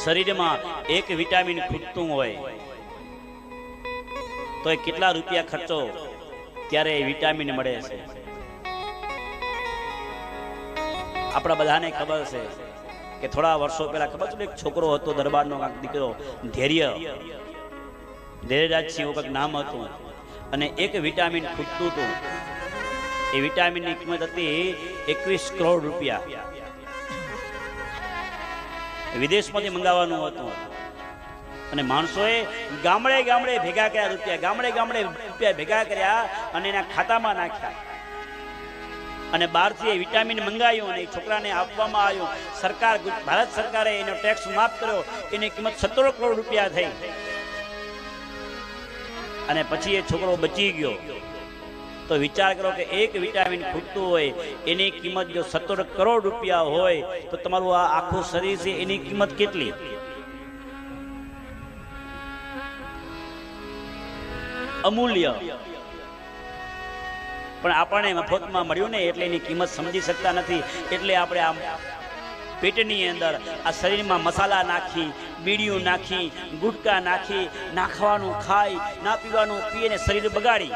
શરીરમાં એક વિટામિન ખૂટતું હોય તો એ કેટલા રૂપિયા ખર્ચો ત્યારે એ વિટામિન મળે છે. આપણા બધાને ખબર છે કે થોડા વર્ષો પહેલા ખબર છે એક છોકરો હતો દરબારનો દીકરો ધૈર્યરાજસિંહ એવું કંઈક નામ હતું અને એક વિટામિન ખૂટતું હતું. એ વિટામિનની કિંમત હતી 21 કરોડ રૂપિયા. વિદેશમાંથી મંગાવવાનું હતું અને માણસોએ ગામડે ગામડે ભેગા કર્યા રૂપિયા, ગામડે ગામડે રૂપિયા ભેગા કર્યા અને એના ખાતામાં નાખ્યા અને બહારથી વિટામિન મંગાવ્યું અને છોકરાને આપવામાં આવ્યું. સરકાર, ભારત સરકારે એનો ટેક્સ માફ કર્યો. એની કિંમત 17 કરોડ રૂપિયા થઈ અને પછી એ છોકરો બચી ગયો. તો વિચાર કરો કે એક વિટામિન ખૂટતું હોય એની કિંમત જો 17 કરોડ રૂપિયા હોય તો તમારું આ આખું શરીર છે એની કિંમત કેટલી? અમૂલ્ય. પણ આપણને મફતમાં મળ્યું ને એટલે એની કિંમત સમજી શકતા નથી. એટલે આપણે આમ પેટની અંદર આ શરીરમાં મસાલા નાખી, બીડીયું નાખી, ગુટકા નાખી, ના ખાવાનું ખાઈ, ના પીવાનું પીએ ને શરીર બગાડી